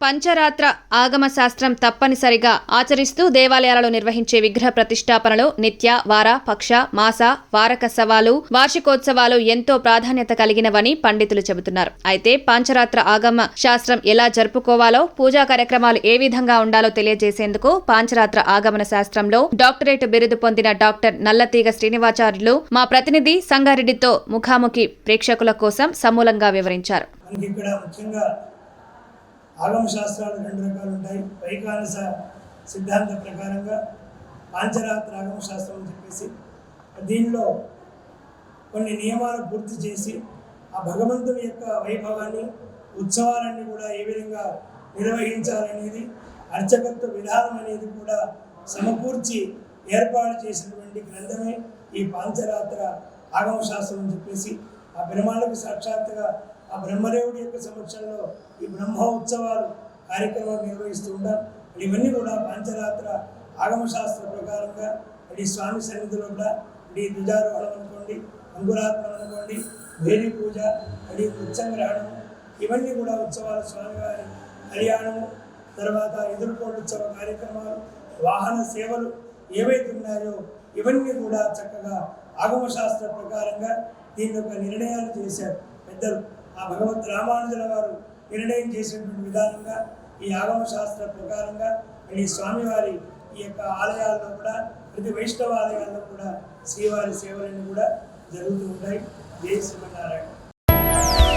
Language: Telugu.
పంచరాత్ర ఆగమ శాస్త్రం తప్పనిసరిగా ఆచరిస్తూ దేవాలయాలలో నిర్వహించే విగ్రహ ప్రతిష్టాపనలు నిత్య, వార, పక్ష, మాస, వారకసవాలు, వార్షికోత్సవాలు ఎంతో ప్రాధాన్యత కలిగినవని పండితులు చెబుతున్నారు. అయితే పంచరాత్ర ఆగమ శాస్త్రం ఎలా జరుపుకోవాలో, పూజా కార్యక్రమాలు ఏ విధంగా ఉండాలో తెలియజేసేందుకు పంచరాత్ర ఆగమన శాస్త్రంలో డాక్టరేట్ బిరుదు పొందిన డాక్టర్ నల్లతీగ శ్రీనివాచార్యులు మా ప్రతినిధి సంగారెడ్డితో ముఖాముఖి ప్రేక్షకుల కోసం సమూలంగా వివరించారు. ఆగమ శాస్త్రాలు రెండు రకాలు ఉంటాయి. వైకానస సిద్ధాంత ప్రకారంగా పాంచరాత్ర ఆగమ శాస్త్రం అని చెప్పేసి దీనిలో కొన్ని నియమాలు పూర్తి చేసి ఆ భగవంతుని యొక్క వైభవాన్ని, ఉత్సవాలన్నీ కూడా ఏ విధంగా నిర్వహించాలనేది, అర్చకత్వ విధానం అనేది కూడా సమకూర్చి ఏర్పాటు చేసినటువంటి గ్రంథమే ఈ పాంచరాత్ర ఆగమ శాస్త్రం అని చెప్పేసి ఆ బ్రహ్మాండకు సాక్షాత్తుగా ఆ బ్రహ్మదేవుడి యొక్క సమక్షంలో ఈ బ్రహ్మోత్సవాలు కార్యక్రమాలు నిర్వహిస్తూ ఉంటాం. ఇవన్నీ కూడా పంచరాత్ర ఆగమశాస్త్ర ప్రకారంగా ఈ స్వామి సన్నిధిలో కూడా ధ్వజారోహణం అనుకోండి, అంకురార్పణం అనుకోండి, భేరీ పూజ, ఉత్సంగ్రహణం, ఇవన్నీ కూడా ఉత్సవాలు, స్వామివారి కళ్యాణము, తర్వాత ఎదుర్కోలుత్సవ కార్యక్రమాలు, వాహన సేవలు ఏవైతే ఉన్నాయో ఇవన్నీ కూడా చక్కగా ఆగమశాస్త్ర ప్రకారంగా దీని యొక్క నిర్ణయాలు చేశారు పెద్దలు. ఆ భగవత్ రామానుజుల వారు నిర్ణయం చేసినటువంటి విధానంగా ఈ ఆగమ శాస్త్ర ప్రకారంగా ఈ స్వామివారి ఈ యొక్క ఆలయాల్లో కూడా, ప్రతి వైష్ణవ ఆలయాల్లో కూడా శ్రీవారి సేవలన్నీ కూడా జరుగుతూ ఉంటాయి. జై శ్రీమన్నారాయణ.